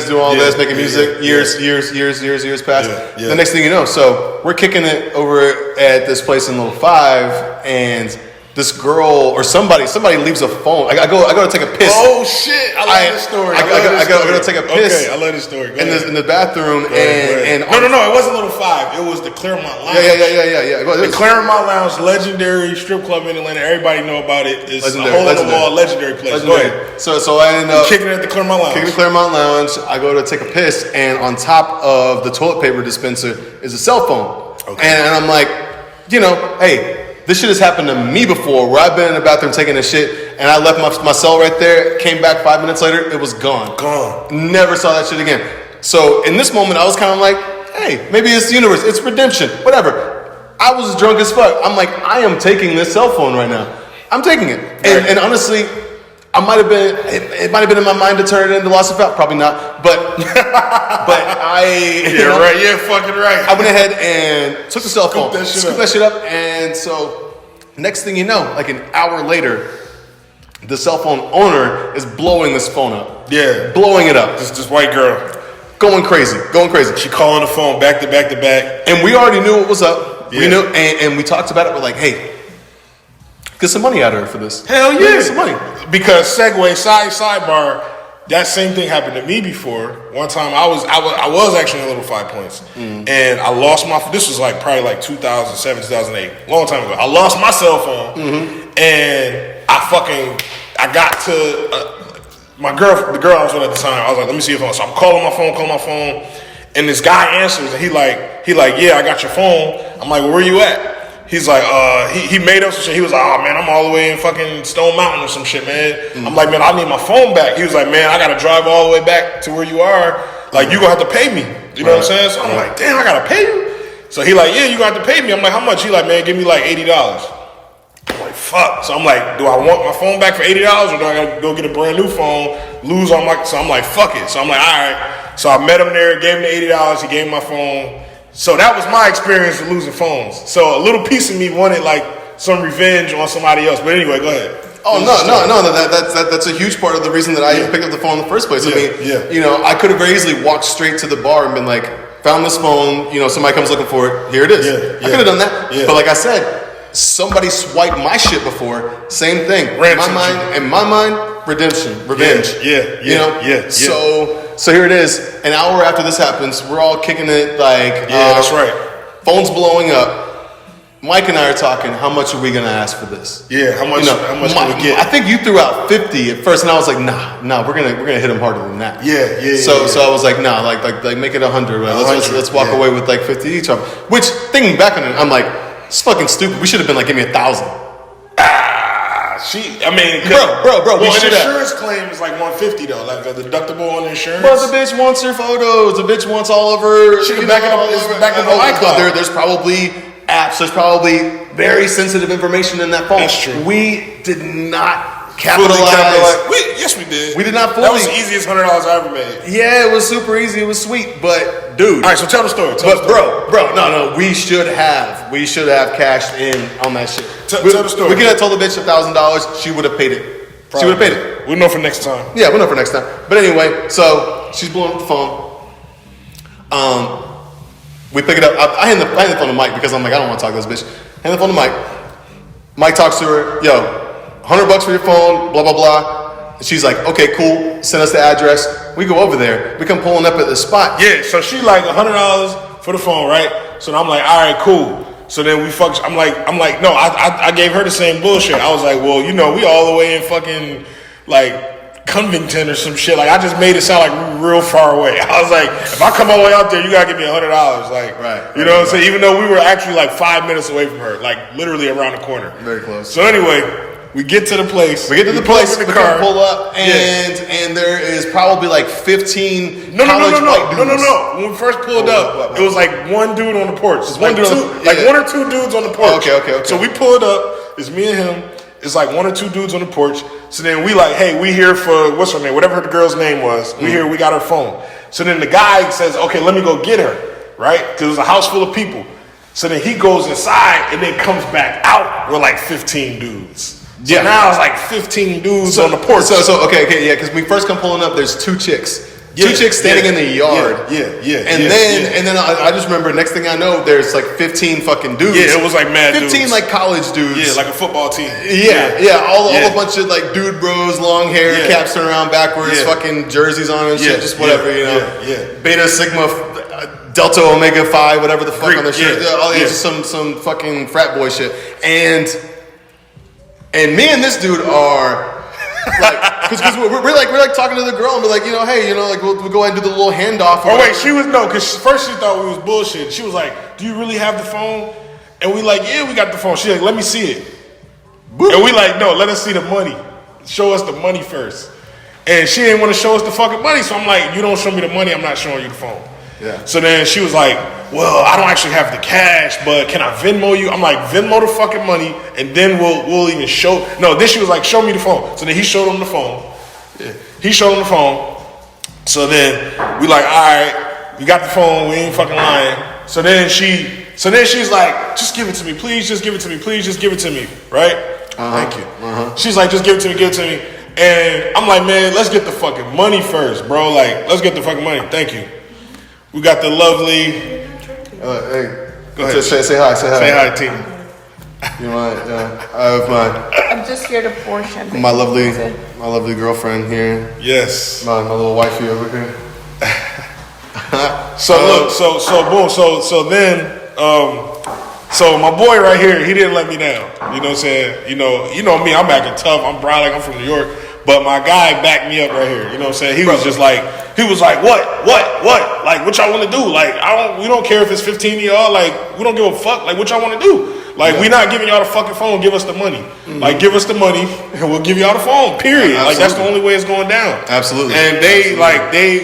doing all this, making music. Years pass. The next thing you know, so we're kicking it over at this place in Little Five, and this girl or somebody leaves a phone. I go to take a piss. Oh shit! I love this story. I go to take a piss. Okay, I love this story. In the bathroom, and no, it wasn't Little Five. It was the Claremont Lounge. Yeah. The Claremont Lounge, legendary strip club in Atlanta. Everybody know about it. It's a hole in the wall, legendary place. Go ahead. So I end up kicking it at the Claremont Lounge. Kicking the Claremont Lounge. I go to take a piss, and on top of the toilet paper dispenser is a cell phone. Okay. And I'm like, hey. This shit has happened to me before, where I've been in the bathroom taking a shit, and I left my cell right there, came back 5 minutes later, it was gone. Never saw that shit again. So in this moment, I was kind of like, hey, maybe it's the universe, it's redemption, whatever. I was drunk as fuck. I'm like, I am taking this cell phone right now. I'm taking it. And honestly, it might have been in my mind to turn it into Lost and Found. Probably not, but I. Right. You're fucking right. I went ahead and took the cell phone, scooped that shit up, and so next thing you know, like an hour later, the cell phone owner is blowing this phone up. Yeah, blowing it up. This white girl going crazy. She calling the phone back to back, and we already knew what was up. Yeah. We knew, and we talked about it. We're like, hey. Get some money out of her for this. Hell yeah. Get some money. Because sidebar, that same thing happened to me before. One time I was actually in Little 5 Points. And I lost this was probably 2007, 2008. Long time ago. I lost my cell phone. And I got to the girl I was with at the time. I was like, let me see your phone. So I'm calling my phone. And this guy answers and he like, yeah, I got your phone. I'm like, well, where you at? He's like, he made up some shit. He was like, oh man, I'm all the way in fucking Stone Mountain or some shit, man. I'm like, man, I need my phone back. He was like, man, I gotta drive all the way back to where you are. Like, you gonna have to pay me. You know what I'm saying? So I'm like, damn, I gotta pay you? So he like, yeah, you gonna have to pay me. I'm like, how much? He like, man, give me like $80. I'm like, fuck. So I'm like, do I want my phone back for $80 or do I gotta go get a brand new phone, lose all my, so I'm like, fuck it. So I'm like, all right. So I met him there, gave him the $80, he gave me my phone. So that was my experience with losing phones. So a little piece of me wanted some revenge on somebody else. But anyway, go ahead. Oh no! That's a huge part of the reason that I even picked up the phone in the first place. I mean, I could have very easily walked straight to the bar and been like, found this phone. Somebody comes looking for it. Here it is. I could have done that. But like I said, somebody swiped my shit before. Same thing. In my mind, redemption, revenge. So here it is. An hour after this happens, we're all kicking it that's right. Phone's blowing up. Mike and I are talking. How much are we gonna ask for this? Yeah, how much? How much can we get? I think you threw out 50 at first, and I was like, nah, we're gonna hit him harder than that. So I was like, nah, like make it 100. Right? Let's walk away with 50 each. Which thinking back on it, I'm like, it's fucking stupid. We should have been like, give me 1,000. Bro. Well, an insurance claim is like $150 though, like a deductible on insurance. But the bitch wants her photos. The bitch wants all of her. She can back it up. Back up on iCloud. There's probably apps. There's probably very sensitive information in that phone. That's true. We did not capitalize. Yes, we did. We did not fully. That was the easiest $100 I ever made. Yeah, it was super easy. It was sweet, but dude. All right, so tell the story. Bro, no. We should have cashed in on that shit. Tell the story. We could have told the bitch $1,000. She would have paid it. Probably. She would have paid it. We'll know for next time. Yeah, we'll know for next time. But anyway, so she's blowing up the phone. We pick it up. I hand the phone to Mike because I'm like, I don't want to talk to this bitch. Hand the phone to Mike. Mike talks to her. Yo, $100 for your phone. Blah blah blah. And she's like, okay, cool. Send us the address. We go over there. We come pulling up at the spot. Yeah. So she like $100 for the phone, right? So I'm like, all right, cool. So then we fuck. I'm like, no. I gave her the same bullshit. I was like, well, we all the way in fucking Covington or some shit. I just made it sound like real far away. I was like, if I come all the way out there, you gotta give me $100. You know what I'm saying? Even though we were actually 5 minutes away from her, literally around the corner. Very close. So anyway, we get to the place. We pull up, and there is probably 15 college white dudes. No. When we first pulled up, it was one dude on the porch. One or two dudes on the porch. Okay. So we pulled up. It's me and him. It's one or two dudes on the porch. So then we hey, we here for, what's her name? Whatever the girl's name was. We here, we got her phone. So then the guy says, okay, let me go get her, right? Because it was a house full of people. So then he goes inside and then comes back out with 15 dudes. So now it's 15 dudes on the porch. So okay, yeah, because we first come pulling up, there's two chicks. Two chicks standing in the yard. And then I just remember, next thing I know, there's like 15 fucking dudes. Yeah, it was like mad 15 dudes. like college dudes. Yeah, like a football team. All a bunch of like dude bros, long hair, caps turned around backwards, fucking jerseys on and shit, just whatever, you know. Beta, Sigma, Delta, Omega Phi, whatever the fuck Greek, on their shit. Just some fucking frat boy shit. And me and this dude are like, because we're like talking to the girl and we're like, you know, hey, you know, like we'll go ahead and do the little handoff. Oh wait, she was because first she thought we was bullshit. She was like, "Do you really have the phone?" And we like, "Yeah, we got the phone." She's like, "Let me see it." Boop. And we like, "No, let us see the money. Show us the money first." And she didn't want to show us the fucking money, so I'm like, "You don't show me the money, I'm not showing you the phone." Yeah. So then she was like, "Well, I don't actually have the cash, but can I Venmo you?" I'm like, "Venmo the fucking money, and then we'll even show." No, then she was like, "Show me the phone." So then he showed him the phone. Yeah. He showed him the phone. So then we like, all right, we got the phone. We ain't fucking lying. So then she's like, "Just give it to me, please. Just give it to me, please. Just give it to me." Right? Thank you. She's like, "Just give it to me, give it to me." And I'm like, "Man, let's get the fucking money first, bro. Like, let's get the fucking money." Thank you. We got the lovely. Hey, go ahead. Say hi. Say hi, Tina. You know, I have I'm just here to pour champagne. my lovely girlfriend here. Yes. My little wifey over here. So look, so then, so my boy right here, he didn't let me down. You know what I'm saying? You know me, I'm acting tough. I'm brown, like I'm from New York. But my guy backed me up right here. You know what I'm saying? He was like, what? Like, what y'all want to do? Like, we don't care if it's 15 of y'all. Like, we don't give a fuck. Like, what y'all want to do? Like, we not giving y'all the fucking phone. Give us the money. Like, give us the money, and we'll give y'all the phone. Period. Like, that's the only way it's going down. Absolutely. And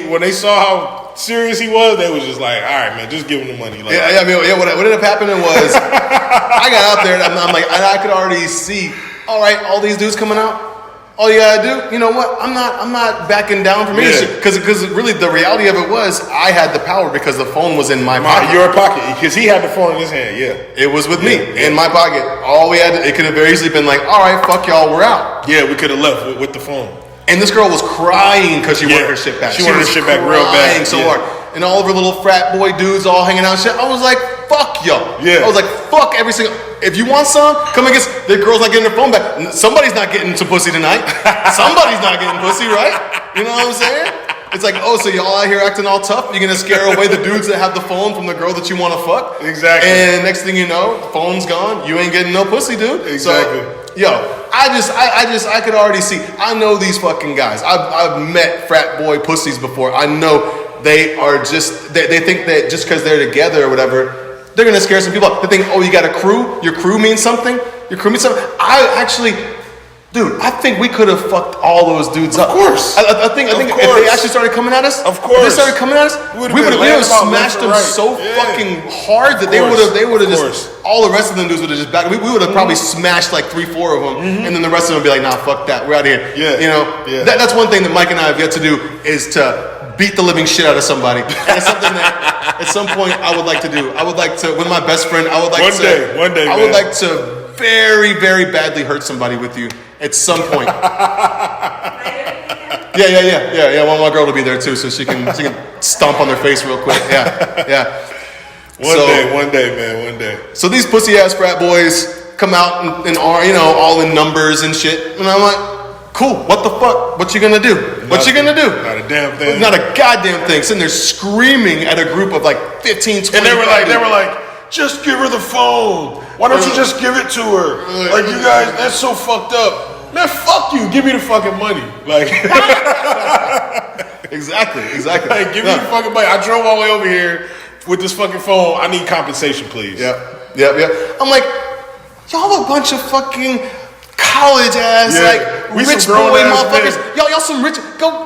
when they saw how serious he was, they was just like, all right, man, just give him the money. Like, what ended up happening was I got out there and I'm like, I could already see, all right, all these dudes coming out. All you gotta do, you know what? I'm not backing down from any shit. Because really the reality of it was I had the power because the phone was in my pocket. Your pocket, because he had the phone in his hand. Yeah, it was with me in my pocket. All we had, it could have very easily been like, all right, fuck y'all, we're out. Yeah, we could have left with the phone. And this girl was crying because she wanted her shit back. She wanted her shit back real bad. So hard. And all of her little frat boy dudes all hanging out and shit. I was like, fuck y'all. Yeah. I was like, fuck every single. If you want some, come and get. The girl's not getting her phone back. Somebody's not getting some pussy tonight. Somebody's not getting pussy, right? You know what I'm saying? It's like, oh, so y'all out here acting all tough? You're gonna scare away the dudes that have the phone from the girl that you want to fuck? Exactly. And next thing you know, phone's gone. You ain't getting no pussy, dude. Exactly. So, I could already see. I know these fucking guys. I've met frat boy pussies before. I know they are just. They think that just because they're together or whatever, they're gonna scare some people up. They think, oh, you got a crew. Your crew means something. Your crew means something. Dude, I think we could have fucked all those dudes up. Of course. I think if they actually started coming at us, of course, if they started coming at us, we would have smashed them so fucking hard that they would have just, all the rest of them dudes would have just backed. We would have probably smashed like 3-4 of them, and then the rest of them would be like, nah, fuck that, we're out of here. Yeah. You know, that's one thing that Mike and I have yet to do is to beat the living shit out of somebody. And it's something that at some point I would like to do. I would like to, with my best friend, I would like one day, I would like to very, very badly hurt somebody with you at some point. Yeah. I want my girl to be there too, so she can stomp on their face real quick. Yeah. One day, man, one day. So these pussy ass frat boys come out and are, all in numbers and shit, and I'm like, cool. What the fuck? What you gonna do? What you gonna do? Not a damn thing. Not a goddamn thing. Sitting there screaming at a group of like 15, 20. And they were like, just give her the phone. Why don't you just give it to her? Like, you guys, that's so fucked up. Man, fuck you. Give me the fucking money. Like, exactly. Like, give me the fucking money. I drove all the way over here with this fucking phone. I need compensation, please. Yep. I'm like, y'all a bunch of fucking college ass, like we rich some grown boy ass motherfuckers. men. Y'all some rich. Go